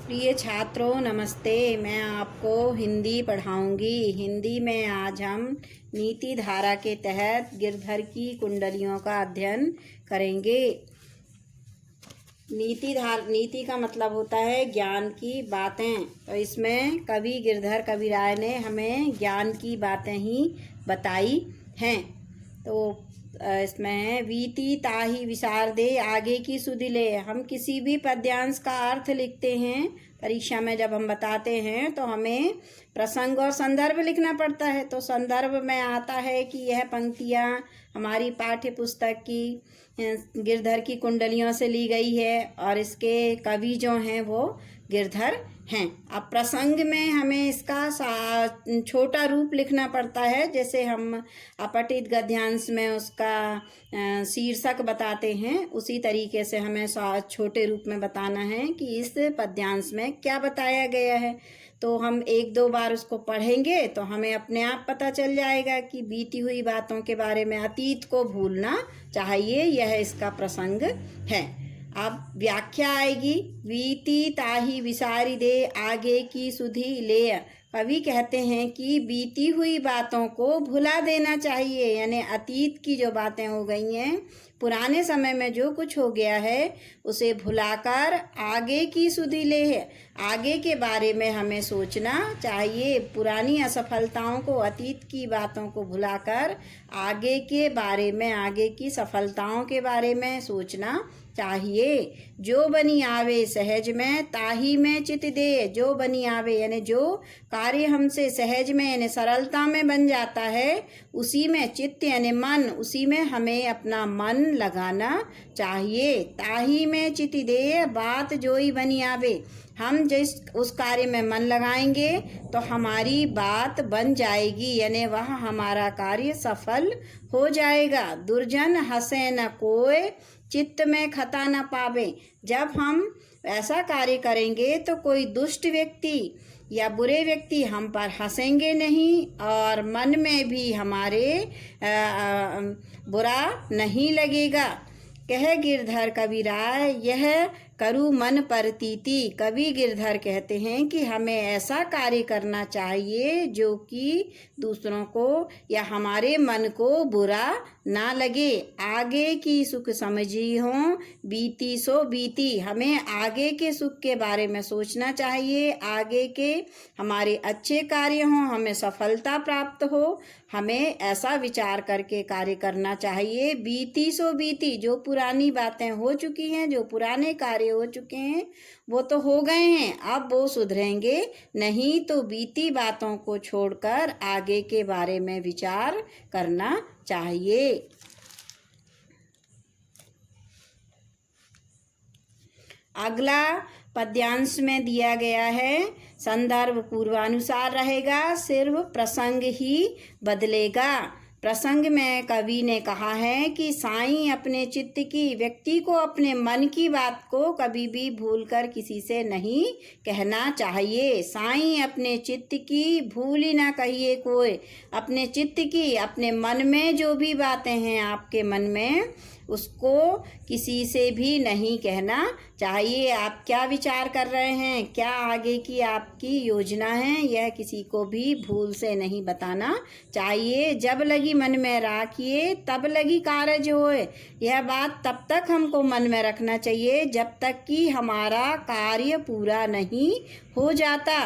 प्रिय छात्रों नमस्ते। मैं आपको हिंदी पढ़ाऊंगी। हिंदी में आज हम नीति धारा के तहत गिरधर की कुंडलियों का अध्ययन करेंगे। नीति का मतलब होता है ज्ञान की बातें। तो इसमें कवि गिरधर कविराय ने हमें ज्ञान की बातें ही बताई हैं। तो इसमें वीति ताहि विशारदे आगे की सुधि ले। हम किसी भी पद्यांश का अर्थ लिखते हैं परीक्षा में, जब हम बताते हैं तो हमें प्रसंग और संदर्भ लिखना पड़ता है। तो संदर्भ में आता है कि यह पंक्तियाँ हमारी पाठ्य पुस्तक की गिरधर की कुंडलियों से ली गई है और इसके कवि जो हैं वो गिरधर हैं। अब प्रसंग में हमें इसका छोटा रूप लिखना पड़ता है, जैसे हम अपठित गद्यांश में उसका शीर्षक बताते हैं, उसी तरीके से हमें छोटे रूप में बताना है कि इस पद्यांश में क्या बताया गया है। तो हम एक दो बार उसको पढ़ेंगे तो हमें अपने आप पता चल जाएगा कि बीती हुई बातों के बारे में। अतीत को भूलना चाहिए, यह इसका प्रसंग है। अब व्याख्या आएगी। बीती ताहि विसारी दे आगे की सुधि ले। कवि कहते हैं कि बीती हुई बातों को भुला देना चाहिए, यानी अतीत की जो बातें हो गई हैं, पुराने समय में जो कुछ हो गया है उसे भुलाकर आगे की सुधि ले है। आगे के बारे में हमें सोचना चाहिए। पुरानी असफलताओं को, अतीत की बातों को भुलाकर आगे के बारे में, आगे की सफलताओं के बारे में सोचना चाहिए। जो बनी आवे सहज में ताही में चित दे। जो बनी आवे यानी जो कार्य हमसे सहज में यानी सरलता में बन जाता है, उसी में चित्त यानी मन, उसी में हमें अपना मन लगाना चाहिए। ताही में चित दे बात जोई बनी आवे। हम जिस उस कार्य में मन लगाएंगे तो हमारी बात बन जाएगी, यानी वह हमारा कार्य सफल हो जाएगा। दुर्जन हंसे न कोय चित्त में खता न पावे। जब हम ऐसा कार्य करेंगे तो कोई दुष्ट व्यक्ति या बुरे व्यक्ति हम पर हंसेंगे नहीं और मन में भी हमारे बुरा नहीं लगेगा। कह गिरधर कविराय यह करु मन परतीति। कवि गिरधर कहते हैं कि हमें ऐसा कार्य करना चाहिए जो कि दूसरों को या हमारे मन को बुरा ना लगे। आगे की सुख समझी हो बीती सो बीती। हमें आगे के सुख के बारे में सोचना चाहिए, आगे के हमारे अच्छे कार्य हों, हमें सफलता प्राप्त हो, हमें ऐसा विचार करके कार्य करना चाहिए। बीती सो बीती। जो पुरानी बातें हो चुकी हैं, जो पुराने कार्य हो चुके हैं वो तो हो गए हैं, अब वो सुधरेंगे नहीं। तो बीती बातों को छोड़कर आगे के बारे में विचार करना चाहिए। अगला पद्यांश में दिया गया है, संदर्भ पूर्वानुसार रहेगा, सिर्फ प्रसंग ही बदलेगा। प्रसंग में कवि ने कहा है कि साईं अपने चित्त की, व्यक्ति को अपने मन की बात को कभी भी भूलकर किसी से नहीं कहना चाहिए। साईं अपने चित्त की भूल ही ना कहिए कोई। अपने चित्त की, अपने मन में जो भी बातें हैं आपके मन में, उसको किसी से भी नहीं कहना चाहिए। आप क्या विचार कर रहे हैं, क्या आगे की आपकी योजना है, यह किसी को भी भूल से नहीं बताना चाहिए। जब लगी मन में राखिए तब लगी कारज होए। यह बात तब तक हमको मन में रखना चाहिए जब तक कि हमारा कार्य पूरा नहीं हो जाता।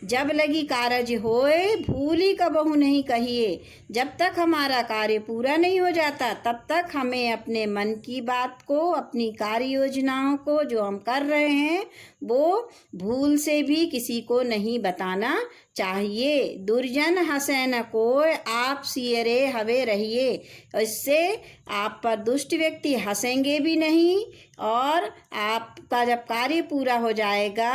जब लगी कारज होए भूली कबहू नहीं कहिए। जब तक हमारा कार्य पूरा नहीं हो जाता तब तक हमें अपने मन की बात को, अपनी कार्य योजनाओं को जो हम कर रहे हैं वो भूल से भी किसी को नहीं बताना चाहिए। दुर्जन हंसे न कोय आप सियरे हवे रहिए। इससे आप पर दुष्ट व्यक्ति हंसेंगे भी नहीं और आपका जब कार्य पूरा हो जाएगा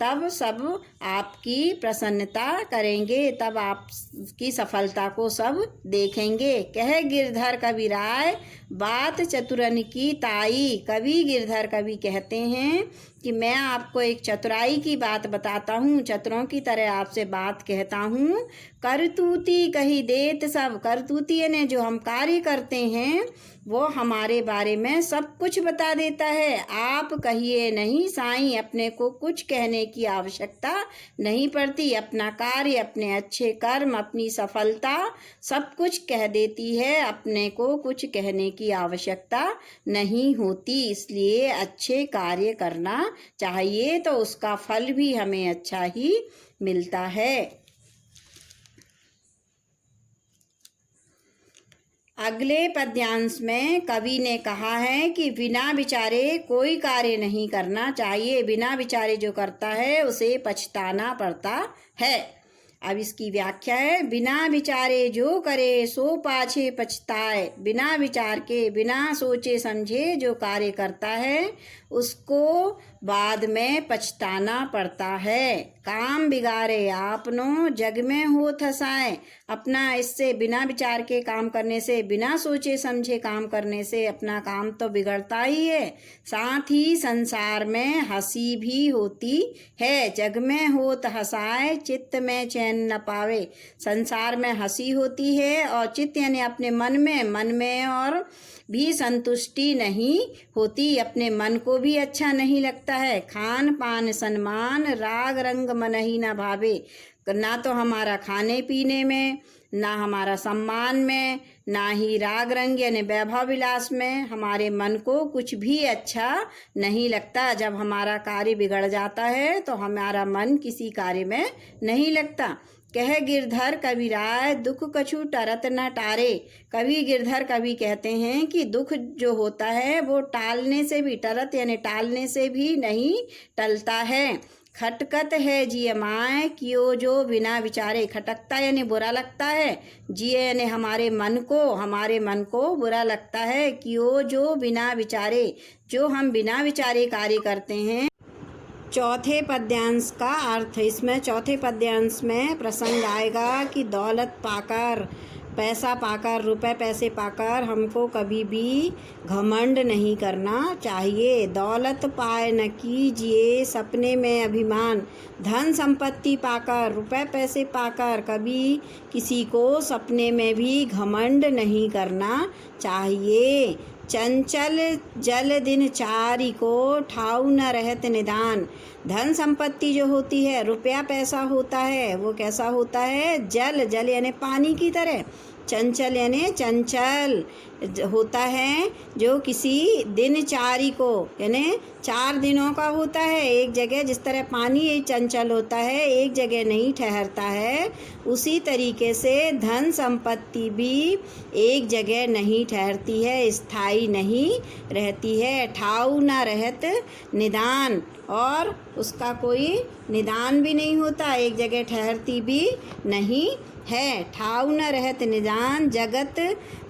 तब सब आपकी प्रसन्नता करेंगे, तब आपकी सफलता को सब देखेंगे। कह गिरधर कविराय बात चतुरन की ताई। कवि गिरधर कवि कहते हैं कि मैं आपको एक चतुराई की बात बताता हूँ, चतुरों की तरह आपसे बात कहता हूँ। करतूती कही देत सब। करतूती यानी जो हम कार्य करते हैं वो हमारे बारे में सब कुछ बता देता है। आप कहिए नहीं साईं, अपने को कुछ कहने की आवश्यकता नहीं पड़ती। अपना कार्य, अपने अच्छे कर्म, अपनी सफलता सब कुछ कह देती है। अपने को कुछ कहने की आवश्यकता नहीं होती। इसलिए अच्छे कार्य करना चाहिए तो उसका फल भी हमें अच्छा ही मिलता है। अगले पद्यांश में कवि ने कहा है कि बिना विचारे कोई कार्य नहीं करना चाहिए। बिना विचारे जो करता है उसे पछताना पड़ता है। अब इसकी व्याख्या है, बिना विचारे जो करे सो पाछे पछताए। बिना विचार के, बिना सोचे समझे जो कार्य करता है उसको बाद में पछताना पड़ता है। काम बिगाड़े आपनो जग में होत हँसाए। अपना इससे बिना विचार के काम करने से, बिना सोचे समझे काम करने से अपना काम तो बिगड़ता ही है, साथ ही संसार में हंसी भी होती है। जग में होत हँसाए चित्त में चैन न पावे। संसार में हंसी होती है और चित्त यानी अपने मन में और भी संतुष्टि नहीं होती। अपने मन को भी अच्छा नहीं लगता है। खान पान सम्मान राग रंग मन ही न भावे। ना तो हमारा खाने पीने में, ना हमारा सम्मान में, ना ही राग रंग यानी वैभव विलास में हमारे मन को कुछ भी अच्छा नहीं लगता। जब हमारा कार्य बिगड़ जाता है तो हमारा मन किसी कार्य में नहीं लगता। कह गिरधर कबीराय दुख कछु टरत न टारे। कवि गिरधर कवि कहते हैं कि दुख जो होता है वो टालने से भी, टरत यानी टालने से भी नहीं टलता है। खटकत है जिय माय कियो जो बिना विचारे। खटकता यानी बुरा लगता है, जिय यानी हमारे मन को बुरा लगता है। कियो जो बिना विचारे, जो हम बिना विचारे कार्य करते हैं। चौथे पद्यांश का अर्थ, इसमें चौथे पद्यांश में प्रसंग आएगा कि दौलत पाकर, पैसा पाकर, रुपए पैसे पाकर हमको कभी भी घमंड नहीं करना चाहिए। दौलत पाए न कीजिए सपने में अभिमान। धन संपत्ति पाकर, रुपए पैसे पाकर कभी किसी को सपने में भी घमंड नहीं करना चाहिए। चंचल जल दिन चारी को ठाऊ न रहत निदान। धन संपत्ति जो होती है, रुपया पैसा होता है, वो कैसा होता है? जल, जल यानी पानी की तरह। चंचल यानी चंचल होता है, जो किसी दिनचारी को यानी 4 दिनों का होता है। एक जगह जिस तरह पानी चंचल होता है, एक जगह नहीं ठहरता है, उसी तरीके से धन संपत्ति भी एक जगह नहीं ठहरती है, स्थायी नहीं रहती है। ठाऊ ना रहत निदान, और उसका कोई निदान भी नहीं होता, एक जगह ठहरती भी नहीं है। ठाऊ न रहत निदान जगत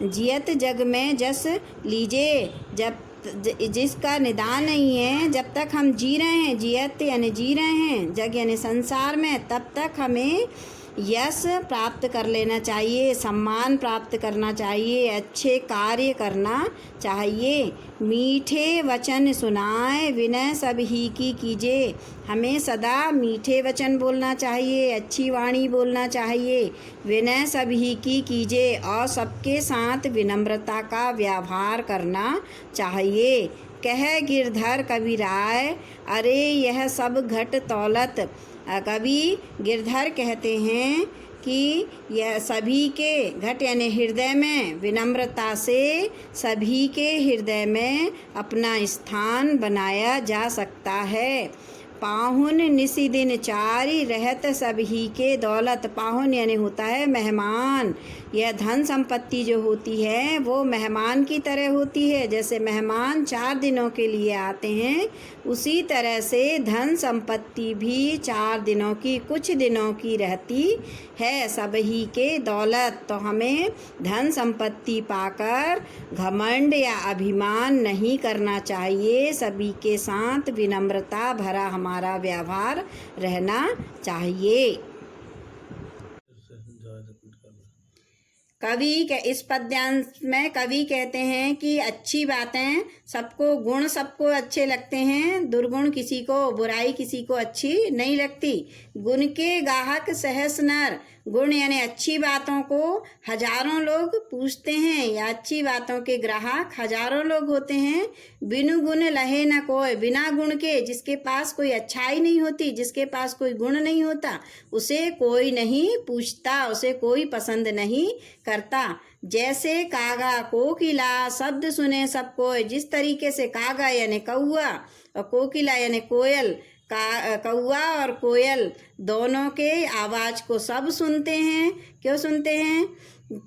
जियत जग में जस लीजे। जब जिसका निदान नहीं है, जब तक हम जी रहे हैं, जियत यानी जी रहे हैं, जग यानी संसार में, तब तक हमें यश प्राप्त कर लेना चाहिए, सम्मान प्राप्त करना चाहिए, अच्छे कार्य करना चाहिए। मीठे वचन सुनाए विनय सब ही की कीजिए। हमें सदा मीठे वचन बोलना चाहिए, अच्छी वाणी बोलना चाहिए। विनय सब ही की कीजिए, और सबके साथ विनम्रता का व्यवहार करना चाहिए। कह गिरधर कबीराय अरे यह सब घट तौलत। कवि गिरधर कहते हैं कि यह सभी के घट यानी हृदय में, विनम्रता से सभी के हृदय में अपना स्थान बनाया जा सकता है। पाहुन निसी दिन चारी रहत सभी के दौलत। पाहुन यानी होता है मेहमान। यह धन संपत्ति जो होती है वो मेहमान की तरह होती है। जैसे मेहमान 4 दिनों के लिए आते हैं, उसी तरह से धन संपत्ति भी 4 दिनों की, कुछ दिनों की रहती है, सभी के दौलत। तो हमें धन संपत्ति पाकर घमंड या अभिमान नहीं करना चाहिए। सभी के साथ विनम्रता भरा हमारा व्यवहार रहना चाहिए। कवि के इस पद्यांश में कवि कहते हैं कि अच्छी बातें सबको गुण सबको अच्छे लगते हैं, दुर्गुण किसी को, बुराई किसी को अच्छी नहीं लगती। गुण के गाहक सहस नर, गुण यानी अच्छी बातों को हजारों लोग पूछते हैं, या अच्छी बातों के ग्राहक हजारों लोग होते हैं। बिनु गुण लहे न कोय, बिना गुण के, जिसके पास कोई अच्छाई नहीं होती, जिसके पास कोई गुण नहीं होता, उसे कोई नहीं पूछता, उसे कोई पसंद नहीं करता। जैसे कागा कोकिला, शब्द सुने सब कोय, जिस तरीके से कागा यानी कौआ और कोकिला यानी कोयल, कौआ और कोयल दोनों के आवाज को सब सुनते हैं। क्यों सुनते हैं?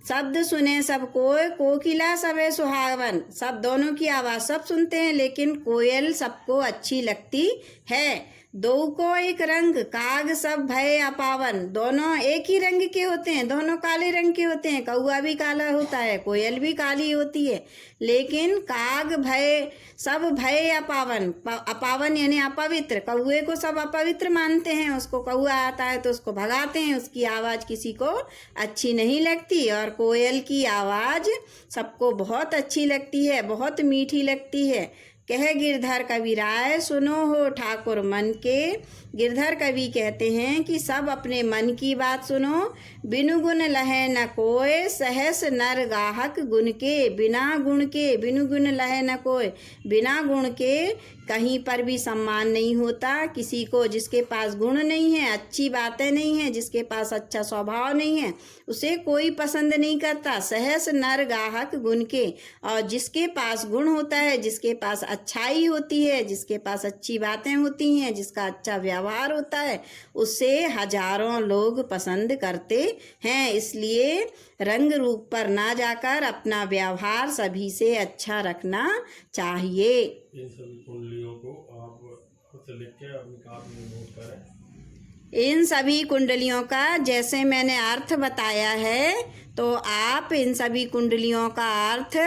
शब्द सुने सब कोय, कोकिला सबे सुहावन, सब दोनों की आवाज सब सुनते हैं, लेकिन कोयल सबको अच्छी लगती है। दो को एक रंग, काग सब भय अपावन, दोनों एक ही रंग के होते हैं, दोनों काले रंग के होते हैं। कौआ भी काला होता है, कोयल भी काली होती है, लेकिन काग भय सब भय अपावन, अपावन यानी अपवित्र, कौए को सब अपवित्र मानते हैं। उसको कौआ आता है तो उसको भगाते हैं, उसकी आवाज किसी को अच्छी नहीं लगती। और कोयल की आवाज सबको बहुत अच्छी लगती है, बहुत मीठी लगती है। कह गिरधर कवि राय, सुनो हो ठाकुर मन के। गिरधर कवि कहते हैं कि सब अपने मन की बात सुनो। बिनु गुण लहे न कोय, सहस नर गाहक गुण के, बिना गुण के, बिनु गुण लहे न कोय, बिना गुण के कहीं पर भी सम्मान नहीं होता किसी को। जिसके पास गुण नहीं है, अच्छी बातें नहीं है, जिसके पास अच्छा स्वभाव नहीं है, उसे कोई पसंद नहीं करता। सहस नर गाहक गुण के, और जिसके पास गुण होता है, जिसके पास अच्छाई होती है, जिसके पास अच्छी बातें होती हैं, जिसका अच्छा व्यवहार होता है, उसे हजारों लोग पसंद करते हैं। इसलिए रंग रूप पर ना जाकर अपना व्यवहार सभी से अच्छा रखना चाहिए। इन सभी कुंडलियों को आप लिख के अपनी कॉपी में नोट करें। इन सभी कुंडलियों का जैसे मैंने अर्थ बताया है, तो आप इन सभी कुंडलियों का अर्थ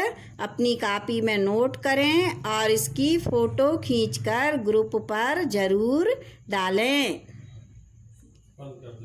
अपनी कॉपी में नोट करें और इसकी फ़ोटो खींचकर ग्रुप पर ज़रूर डालें। बंद कर दो।